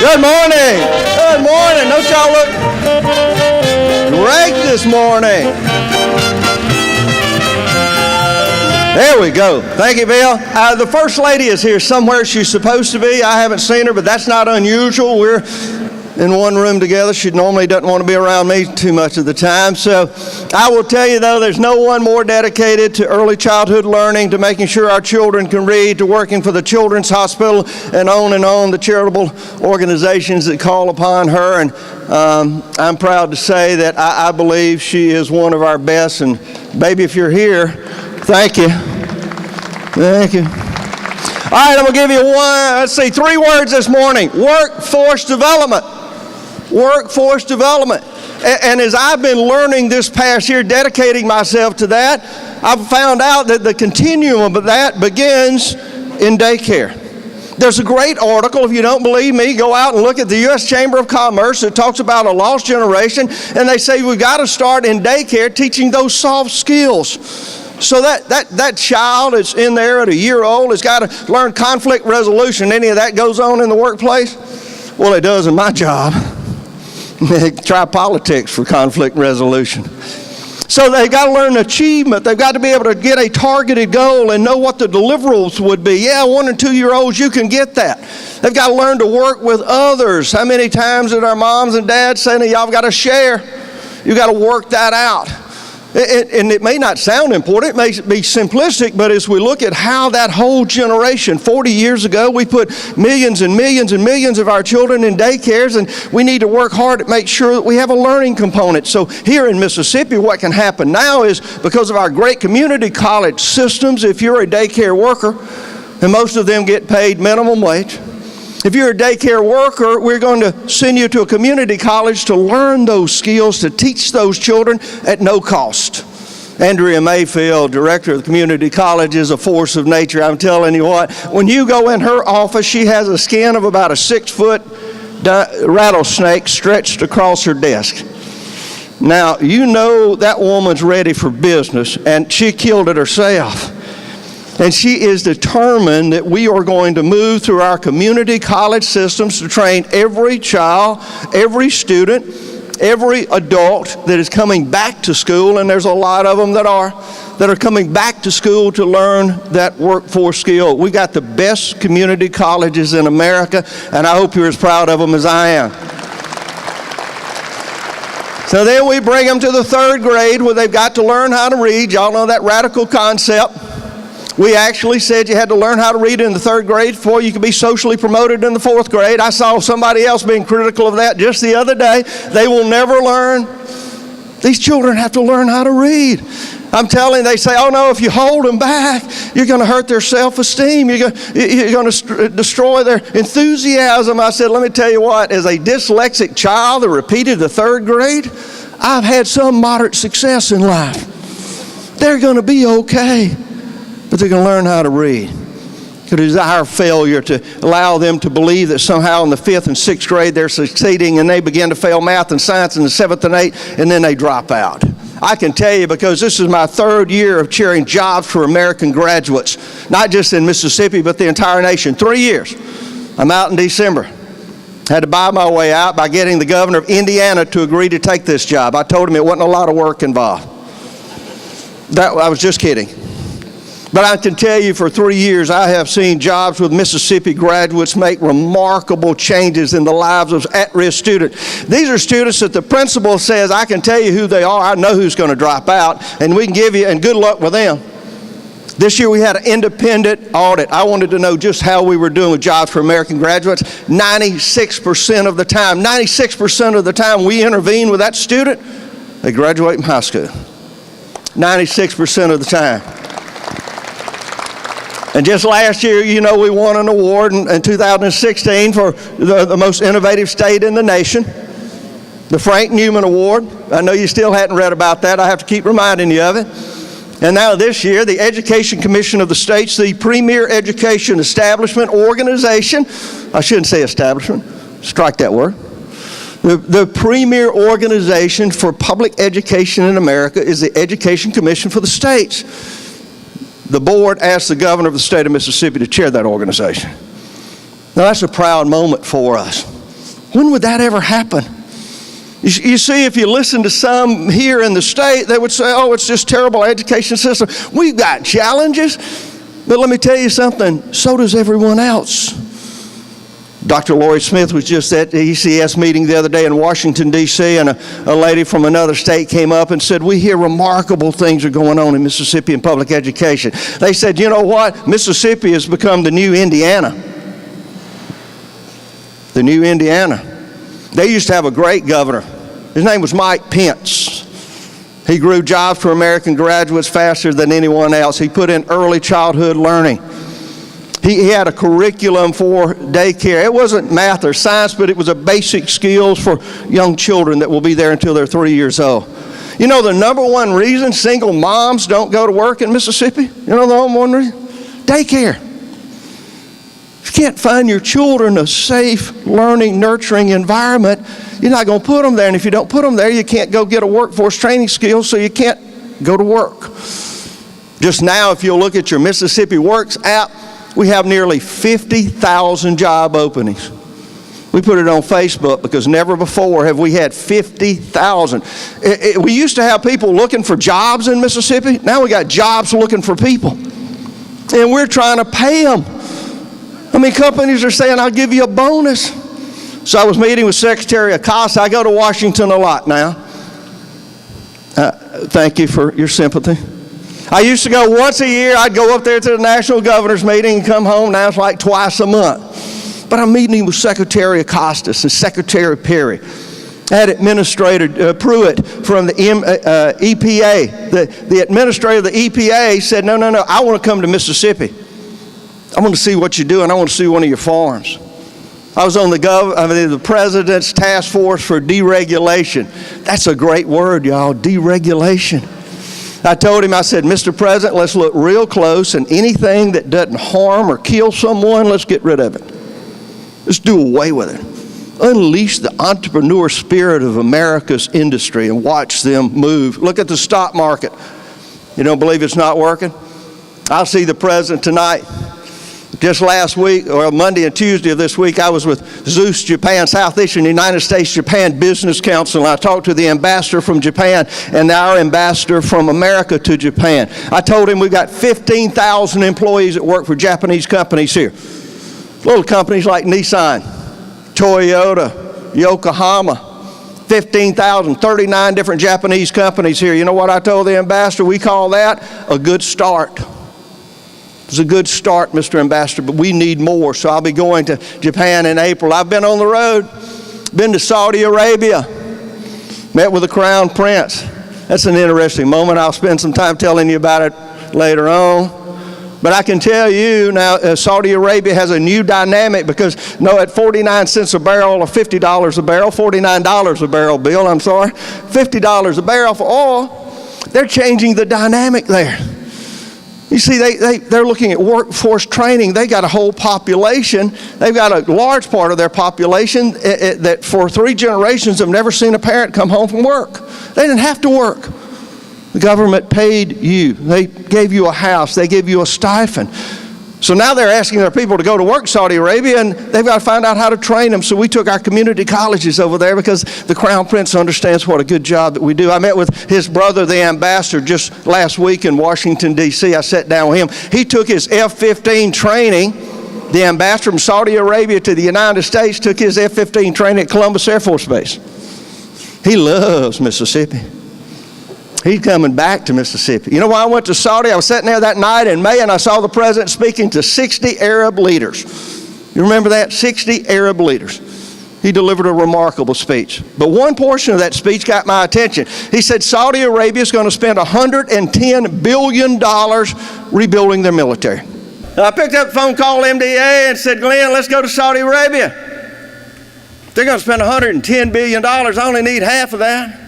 Good morning. Good morning. Don't y'all look great this morning? There we go. Thank you, Bill. The First Lady is here somewhere. She's supposed to be. I haven't seen her, but that's not unusual. We're in one room together. She normally doesn't want to be around me too much of the time. So I will tell you, though, there's no one more dedicated to early childhood learning, to making sure our children can read, to working for the Children's Hospital, and on, the charitable organizations that call upon her. And I'm proud to say that I believe she is one of our best. And, baby, if you're here, thank you. Thank you. All right, I'm going to give you three words this morning. Workforce development. Workforce development. And as I've been learning this past year, dedicating myself to that, I've found out that the continuum of that begins in daycare. There's a great article, if you don't believe me, go out and look at the U.S. Chamber of Commerce. It talks about a lost generation, and they say we've got to start in daycare teaching those soft skills. So that child that's in there at a year old has got to learn conflict resolution. Any of that goes on in the workplace? Well, it does in my job. Try politics for conflict resolution. So they've got to learn achievement. They've got to be able to get a targeted goal and know what the deliverables would be. Yeah, 1 and 2 year olds, you can get that. They've got to learn to work with others. How many times did our moms and dads say, y'all got to share? You got to work that out. And it may not sound important, it may be simplistic, but as we look at how that whole generation, 40 years ago, we put millions and millions and millions of our children in daycares, and we need to work hard to make sure that we have a learning component. So here in Mississippi, what can happen now is, because of our great community college systems, if you're a daycare worker, and most of them get paid minimum wage, if you're a daycare worker, we're going to send you to a community college to learn those skills, to teach those children at no cost. Andrea Mayfield, director of the community college, is a force of nature. I'm telling you what, when you go in her office, she has a skin of about a 6-foot rattlesnake stretched across her desk. Now, you know that woman's ready for business, and she killed it herself. And she is determined that we are going to move through our community college systems to train every child, every student, every adult that is coming back to school, and there's a lot of them that are coming back to school to learn that workforce skill. We've got the best community colleges in America, and I hope you're as proud of them as I am. So then we bring them to the 3rd grade where they've got to learn how to read. Y'all know that radical concept. We actually said you had to learn how to read in the 3rd grade before you could be socially promoted in the 4th grade. I saw somebody else being critical of that just the other day. They will never learn. These children have to learn how to read. I'm telling you, they say, oh no, if you hold them back, you're going to hurt their self-esteem. You're going to destroy their enthusiasm. I said, let me tell you what, as a dyslexic child that repeated the 3rd grade, I've had some moderate success in life. They're going to be okay. But they're going to learn how to read. It is our failure to allow them to believe that somehow in the 5th and 6th grade they're succeeding, and they begin to fail math and science in the 7th and 8th, and then they drop out. I can tell you, because this is my 3rd year of chairing jobs for American graduates, not just in Mississippi, but the entire nation. 3 years. I'm out in December. Had to buy my way out by getting the governor of Indiana to agree to take this job. I told him it wasn't a lot of work involved. I was just kidding. But I can tell you, for 3 years, I have seen jobs with Mississippi graduates make remarkable changes in the lives of at-risk students. These are students that the principal says, I can tell you who they are, I know who's going to drop out, and we can give you, and good luck with them. This year we had an independent audit. I wanted to know just how we were doing with jobs for American graduates. 96% of the time we intervene with that student, they graduate from high school. 96% of the time. And just last year, you know, we won an award in 2016 for the most innovative state in the nation, the Frank Newman Award. I know you still hadn't read about that. I have to keep reminding you of it. And now this year, the Education Commission of the state's the premier education establishment organization. I shouldn't say establishment. Strike that word. The premier organization for public education in America is the Education Commission for the states. The board asked the governor of the state of Mississippi to chair that organization. Now that's a proud moment for us. When would that ever happen? You see, if you listen to some here in the state, they would say, oh, it's just terrible education system. We've got challenges, but let me tell you something, so does everyone else. Dr. Lori Smith was just at the ECS meeting the other day in Washington, D.C., and a lady from another state came up and said, we hear remarkable things are going on in Mississippi in public education. They said, you know what? Mississippi has become the new Indiana. The new Indiana. They used to have a great governor. His name was Mike Pence. He grew jobs for American graduates faster than anyone else. He put in early childhood learning. He had a curriculum for daycare. It wasn't math or science, but it was a basic skills for young children that will be there until they're 3 years old. You know the number one reason single moms don't go to work in Mississippi? You know the number one reason? Daycare. If you can't find your children a safe, learning, nurturing environment, you're not going to put them there. And if you don't put them there, you can't go get a workforce training skill, so you can't go to work. Just now, if you'll look at your Mississippi Works app, we have nearly 50,000 job openings. We put it on Facebook because never before have we had 50,000. We used to have people looking for jobs in Mississippi. Now we got jobs looking for people. And we're trying to pay them. I mean, companies are saying, I'll give you a bonus. So I was meeting with Secretary Acosta. I go to Washington a lot now. Thank you for your sympathy. I used to go once a year. I'd go up there to the National Governor's meeting and come home. Now it's like twice a month. But I'm meeting with Secretary Acosta and Secretary Perry. I had Administrator Pruitt from the EPA. The administrator of the EPA said, no, I want to come to Mississippi. I want to see what you do, and I want to see one of your farms. I was on the President's Task Force for Deregulation. That's a great word, y'all, deregulation. I told him, I said, Mr. President, let's look real close, and anything that doesn't harm or kill someone, let's get rid of it. Let's do away with it. Unleash the entrepreneur spirit of America's industry and watch them move. Look at the stock market. You don't believe it's not working? I'll see the President tonight. Just last week, or Monday and Tuesday of this week, I was with Zeus Japan, Southeastern United States Japan Business Council, and I talked to the ambassador from Japan and our ambassador from America to Japan. I told him we've got 15,000 employees that work for Japanese companies here. Little companies like Nissan, Toyota, Yokohama, 15,000, 39 different Japanese companies here. You know what I told the ambassador? We call that a good start. It's a good start, Mr. Ambassador, but we need more. So I'll be going to Japan in April. I've been on the road, been to Saudi Arabia, met with the Crown Prince. That's an interesting moment. I'll spend some time telling you about it later on. But I can tell you now, Saudi Arabia has a new dynamic because, at 49 cents a barrel or $50 a barrel, $49 a barrel, Bill, I'm sorry, $50 a barrel for oil, they're changing the dynamic there. You see, they're looking at workforce training. They got a whole population. They've got a large part of their population that for 3 generations have never seen a parent come home from work. They didn't have to work. The government paid you. They gave you a house. They gave you a stipend. So now they're asking their people to go to work in Saudi Arabia, and they've got to find out how to train them. So we took our community colleges over there because the Crown Prince understands what a good job that we do. I met with his brother, the ambassador, just last week in Washington, D.C. I sat down with him. He took his F-15 training. The ambassador from Saudi Arabia to the United States took his F-15 training at Columbus Air Force Base. He loves Mississippi. He's coming back to Mississippi. You know why I went to Saudi? I was sitting there that night in May, and I saw the president speaking to 60 Arab leaders. You remember that? 60 Arab leaders. He delivered a remarkable speech. But one portion of that speech got my attention. He said Saudi Arabia is going to spend $110 billion rebuilding their military. Now, I picked up the phone, called MDA, and said, Glenn, let's go to Saudi Arabia. They're going to spend $110 billion. I only need half of that.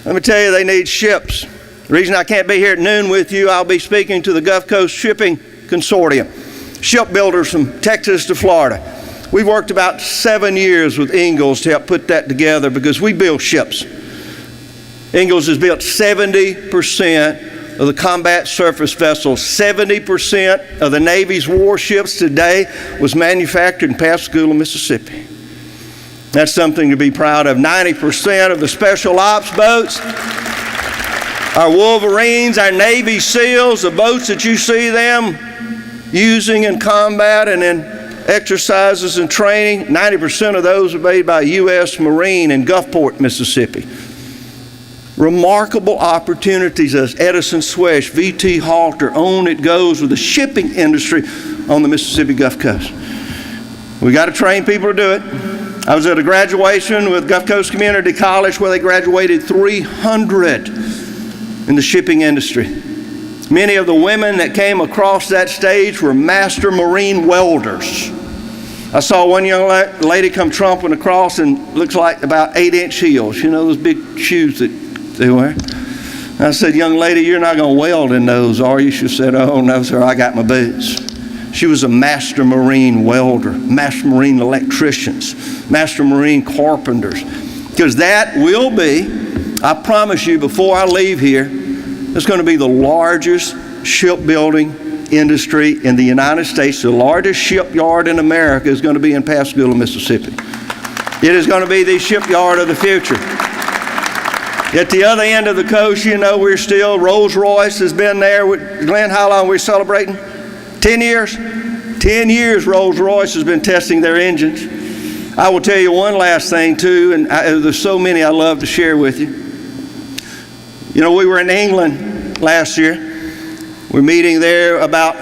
Let me tell you, they need ships. The reason I can't be here at noon with you, I'll be speaking to the Gulf Coast Shipping Consortium, shipbuilders from Texas to Florida. We've worked about 7 years with Ingalls to help put that together because we build ships. Ingalls has built 70% of the combat surface vessels. 70% of the Navy's warships today was manufactured in Pascagoula, Mississippi. That's something to be proud of. 90% of the special ops boats, our Wolverines, our Navy SEALs, the boats that you see them using in combat and in exercises and training, 90% of those are made by a U.S. Marine in Gulfport, Mississippi. Remarkable opportunities as Edison Swish, V.T. Halter, on it goes with the shipping industry on the Mississippi Gulf Coast. We got to train people to do it. I was at a graduation with Gulf Coast Community College where they graduated 300 in the shipping industry. Many of the women that came across that stage were master marine welders. I saw one young lady come tromping across and looks like about 8-inch heels. You know those big shoes that they wear? I said, young lady, you're not going to weld in those, are you? She said, oh, no, sir, I got my boots. She was a master marine welder, master marine electricians, master marine carpenters. Because that will be, I promise you, before I leave here, it's going to be the largest shipbuilding industry in the United States. The largest shipyard in America is going to be in Pascagoula, Mississippi. It is going to be the shipyard of the future. At the other end of the coast, you know, we're still, Rolls-Royce has been there. Glenn, how long are we celebrating? 10 years? 10 years Rolls-Royce has been testing their engines. I will tell you one last thing, too, and there's so many I love to share with you. You know, we were in England last year. We're meeting there about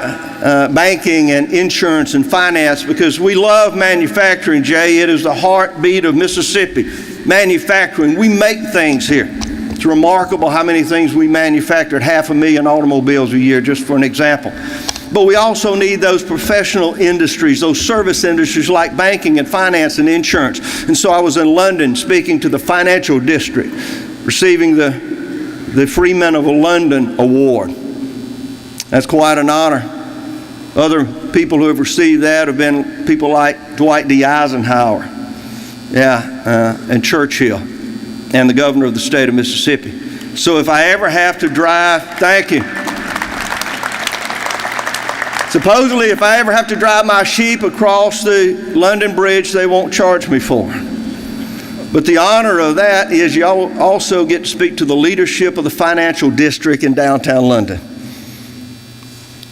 banking and insurance and finance because we love manufacturing, Jay. It is the heartbeat of Mississippi. Manufacturing. We make things here. It's remarkable how many things we manufacture. 500,000 automobiles a year, just for an example. But we also need those professional industries, those service industries like banking and finance and insurance. And so I was in London speaking to the financial district, receiving the Freemen of London Award. That's quite an honor. Other people who have received that have been people like Dwight D. Eisenhower, and Churchill, and the governor of the state of Mississippi. So if I ever have to drive, thank you. Supposedly, if I ever have to drive my sheep across the London Bridge, they won't charge me for it. But the honor of that is you also get to speak to the leadership of the financial district in downtown London.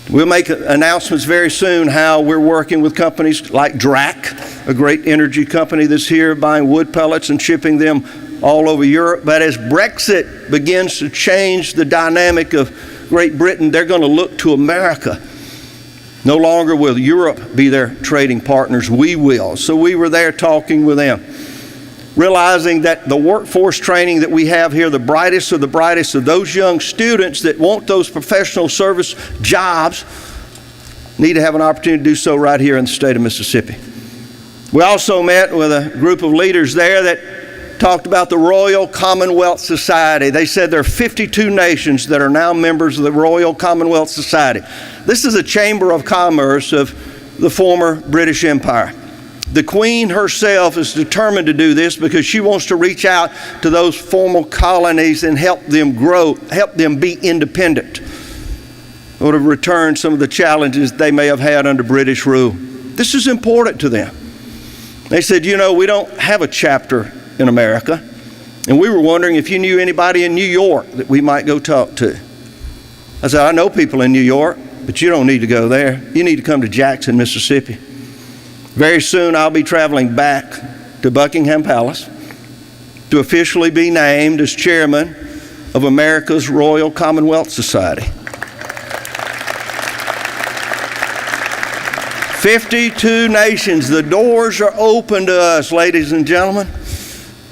We'll make announcements very soon how we're working with companies like DRAC, a great energy company that's here buying wood pellets and shipping them all over Europe. But as Brexit begins to change the dynamic of Great Britain, they're going to look to America. No longer will Europe be their trading partners, we will. So we were there talking with them, realizing that the workforce training that we have here, the brightest of those young students that want those professional service jobs, need to have an opportunity to do so right here in the state of Mississippi. We also met with a group of leaders there that talked about the Royal Commonwealth Society. They said there are 52 nations that are now members of the Royal Commonwealth Society. This is a chamber of commerce of the former British Empire. The Queen herself is determined to do this because she wants to reach out to those former colonies and help them grow, help them be independent, or to return some of the challenges they may have had under British rule. This is important to them. They said, you know, we don't have a chapter in America, and we were wondering if you knew anybody in New York that we might go talk to. I said, I know people in New York, but you don't need to go there. You need to come to Jackson, Mississippi. Very soon I'll be traveling back to Buckingham Palace to officially be named as chairman of America's Royal Commonwealth Society. 52 nations. The doors are open to us, ladies and gentlemen.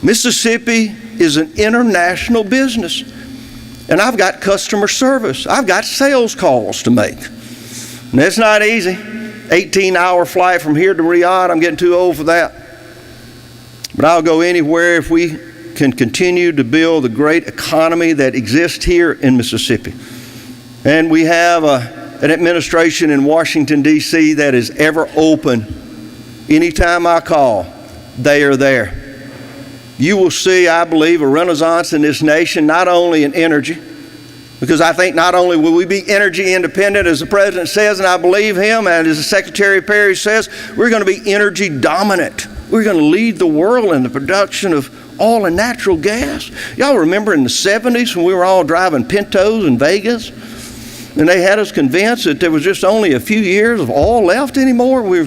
Mississippi is an international business. And I've got customer service. I've got sales calls to make. And it's not easy. 18-hour flight from here to Riyadh. I'm getting too old for that. But I'll go anywhere if we can continue to build the great economy that exists here in Mississippi. And we have an administration in Washington, D.C. that is ever open. Anytime I call, they are there. You will see, I believe, a renaissance in this nation, not only in energy, Because I think not only will we be energy independent, as the President says, and I believe him, and as the Secretary of Perry says, we're going to be energy dominant. We're going to lead the world in the production of oil and natural gas. Y'all remember in the 70s when we were all driving Pintos in Vegas? And they had us convinced that there was just only a few years of oil left anymore. We're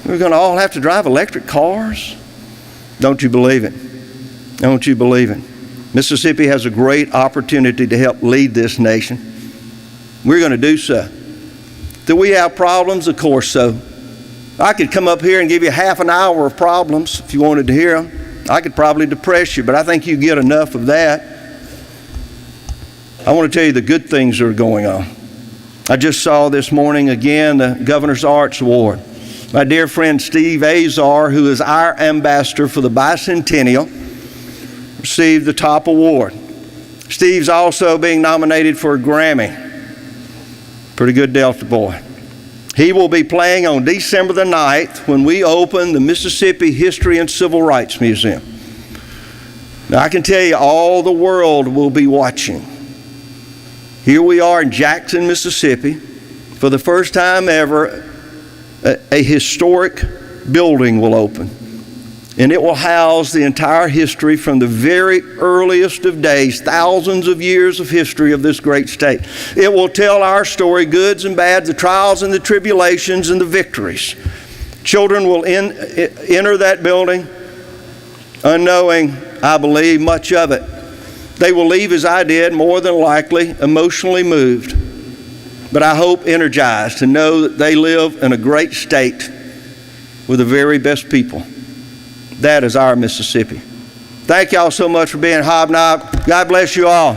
going to all have to drive electric cars. Don't you believe it? Don't you believe it? Mississippi has a great opportunity to help lead this nation. We're going to do so. Do we have problems? Of course so. I could come up here and give you half an hour of problems if you wanted to hear them. I could probably depress you, but I think you get enough of that. I want to tell you the good things that are going on. I just saw this morning again the Governor's Arts Award. My dear friend Steve Azar, who is our ambassador for the bicentennial, received the top award. Steve's also being nominated for a Grammy. Pretty good Delta boy. He will be playing on December the 9th when we open the Mississippi History and Civil Rights Museum. Now I can tell you all the world will be watching. Here we are in Jackson, Mississippi. For the first time ever, a historic building will open. And it will house the entire history from the very earliest of days, thousands of years of history of this great state. It will tell our story, goods and bad, the trials and the tribulations and the victories. Children will enter that building unknowing, I believe, much of it. They will leave as I did, more than likely, emotionally moved. But I hope energized to know that they live in a great state with the very best people. That is our Mississippi. Thank y'all so much for being Hobnob. God bless you all.